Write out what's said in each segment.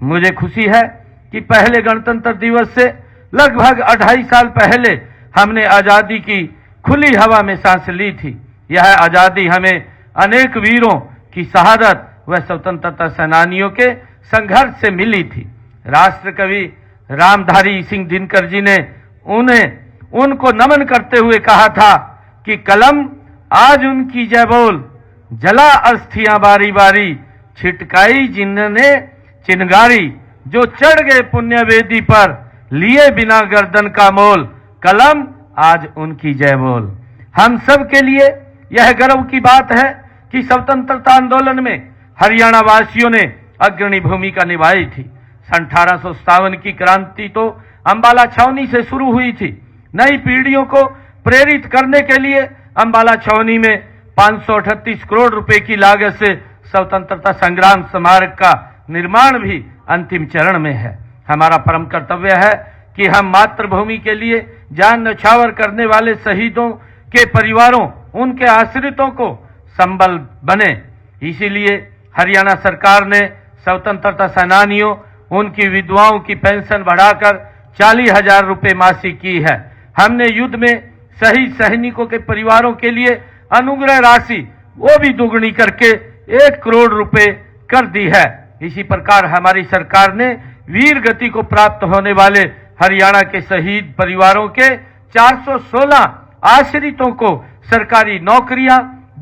मुझे खुशी है कि पहले गणतंत्र दिवस से लगभग 2.5 साल पहले हमने आजादी की खुली हवा में सांस ली थी। यह आजादी हमें अनेक वीरों की शहादत व स्वतंत्रता सेनानियों के संघर्ष से मिली थी। राष्ट्र कवि रामधारी सिंह दिनकर जी ने उनको नमन करते हुए कहा था कि कलम आज उनकी जय बोल, जला अस्थियां बारी बारी, छिटकाई जिन्होंने चिनगारी, जो चढ़ गए पुण्य वेदी पर, लिए बिना गर्दन का मोल, कलम आज उनकी जय बोल। हम सब के लिए यह गर्व की बात है कि स्वतंत्रता आंदोलन में हरियाणा वासियों ने अग्रणी भूमिका निभाई थी। 1857 की क्रांति तो अंबाला छावनी से शुरू हुई थी। नई पीढ़ियों को प्रेरित करने के लिए अंबाला छावनी में 538 करोड़ रुपए की लागत से स्वतंत्रता संग्राम स्मारक का निर्माण भी अंतिम चरण में है। हमारा परम कर्तव्य है कि हम मातृभूमि के लिए जान न्यौछावर करने वाले शहीदों के परिवारों, उनके आश्रितों को संबल बने। इसीलिए हरियाणा सरकार ने स्वतंत्रता सेनानियों, उनकी विधवाओं की पेंशन बढ़ाकर 40,000 रुपए मासिक की है। हमने युद्ध में शहीद सैनिकों के परिवारों के लिए अनुग्रह राशि वो भी दुगनी करके 1 करोड़ रुपए कर दी है। इसी प्रकार हमारी सरकार ने वीर गति को प्राप्त होने वाले हरियाणा के शहीद परिवारों के 416 आश्रितों को सरकारी नौकरियां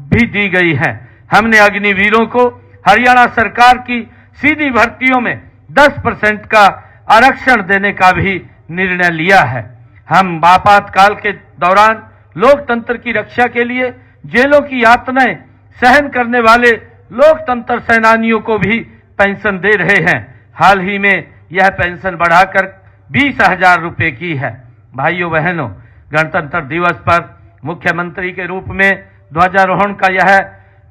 भी दी गई हैं। हमने अग्निवीरों को हरियाणा सरकार की सीधी भर्तियों में 10% का आरक्षण देने का भी निर्णय लिया है। हम आपातकाल के दौरान लोकतंत्र की रक्षा के लिए जेलों की यातनाएं सहन करने वाले लोकतंत्र सेनानियों को भी पेंशन दे रहे हैं। हाल ही में यह पेंशन बढ़ाकर 20,000 रुपए की है। भाइयों बहनों, गणतंत्र दिवस पर मुख्यमंत्री के रूप में ध्वजारोहण का यह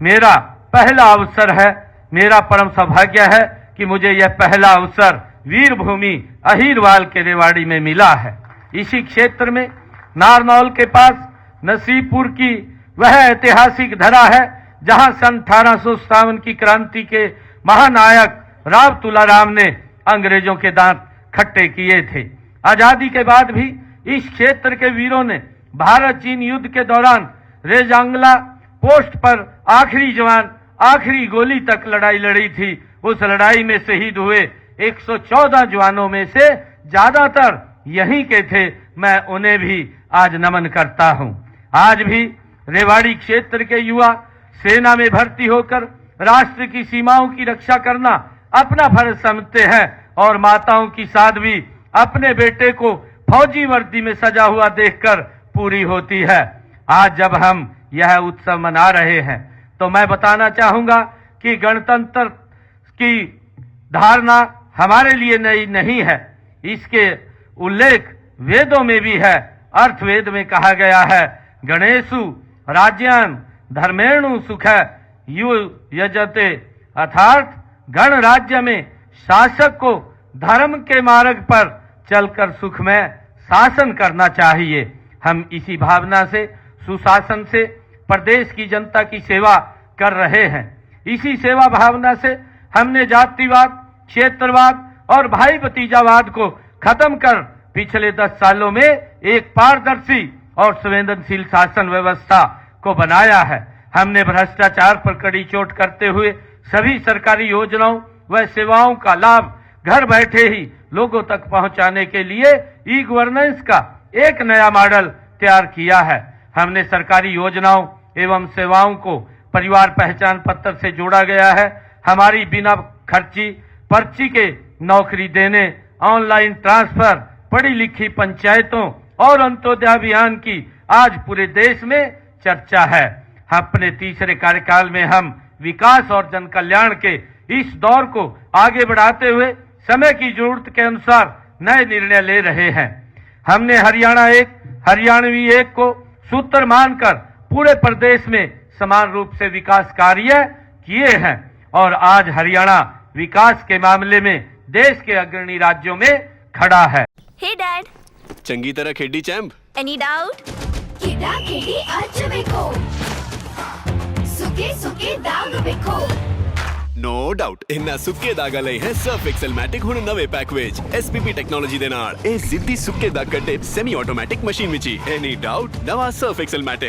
मेरा पहला अवसर है। मेरा परम सौभाग्य है कि मुझे यह पहला अवसर वीर भूमि अहीरवाल के रेवाड़ी में मिला है। इसी क्षेत्र में नारनौल के पास नसीबपुर की वह ऐतिहासिक धरा है जहां सन 1857 की क्रांति के महानायक राव तुलाराम ने अंग्रेजों के दांत खट्टे किए थे। आजादी के बाद भी इस क्षेत्र के वीरों ने भारत चीन युद्ध के दौरान रेजांगला पोस्ट पर आखिरी जवान आखिरी गोली तक लड़ाई लड़ी थी। उस लड़ाई में शहीद हुए 114 जवानों में से ज्यादातर यहीं के थे। मैं उन्हें भी आज नमन करता हूं। आज भी रेवाड़ी क्षेत्र के युवा सेना में भर्ती होकर राष्ट्र की सीमाओं की रक्षा करना अपना फर्ज समझते हैं और माताओं की साध्वी अपने बेटे को फौजी वर्दी में सजा हुआ देखकर पूरी होती है। आज जब हम यह उत्सव मना रहे हैं तो मैं बताना चाहूंगा कि गणतंत्र की धारणा हमारे लिए नई नहीं है। इसके उल्लेख वेदों में भी है। अर्थवेद में कहा गया है, गणेशु राज्यान धर्मेणु सुख यु यजते, अर्थात गण राज्य में शासक को धर्म के मार्ग पर चलकर सुख में शासन करना चाहिए। हम इसी भावना से, सुशासन से प्रदेश की जनता की सेवा कर रहे हैं। इसी सेवा भावना से हमने जातिवाद, क्षेत्रवाद और भाई भतीजावाद को खत्म कर पिछले 10 सालों में एक पारदर्शी और संवेदनशील शासन व्यवस्था को बनाया है। हमने भ्रष्टाचार पर कड़ी चोट करते हुए सभी सरकारी योजनाओं व सेवाओं का लाभ घर बैठे ही लोगों तक पहुंचाने के लिए ई गवर्नेंस का एक नया मॉडल तैयार किया है। हमने सरकारी योजनाओं एवं सेवाओं को परिवार पहचान पत्र से जोड़ा गया है। हमारी बिना खर्ची पर्ची के नौकरी देने, ऑनलाइन ट्रांसफर, पढ़ी लिखी पंचायतों और अंत्योदय अभियान की आज पूरे देश में चर्चा है। अपने तीसरे कार्यकाल में हम विकास और जन कल्याण के इस दौर को आगे बढ़ाते हुए समय की जरूरत के अनुसार नए निर्णय ले रहे हैं। हमने हरियाणवी एक को सूत्र मानकर पूरे प्रदेश में समान रूप से विकास कार्य किए हैं और आज हरियाणा विकास के मामले में देश के अग्रणी राज्यों में खड़ा है। हे डैड, चंगी तरह खेडी चैंप। Any doubt? किडा किडी अच बेको, सुके सुके दाग बेको। नो डाउट इन्ना सुक्के दागा ਲਈ ਹੈ ਸਰਫ ਐਕਸਲਮੈਟਿਕ ਹੁਣ ਨਵੇਂ ਪੈਕ ਵਿੱਚ SPP ਟੈਕਨੋਲੋਜੀ ਦੇ ਨਾਲ ਇਹ ਸਿੱਧੀ ਸੁੱਕੇ ਦਾਗ ਕੱਢੇ ਸੈਮੀ ਆਟੋਮੈਟਿਕ ਮਸ਼ੀਨ ਵਿੱਚ ਹੀ ਐਨੀ ਡਾਊਟ ਨਵਾਂ ਸਰਫ ਐਕਸਲਮੈਟਿਕ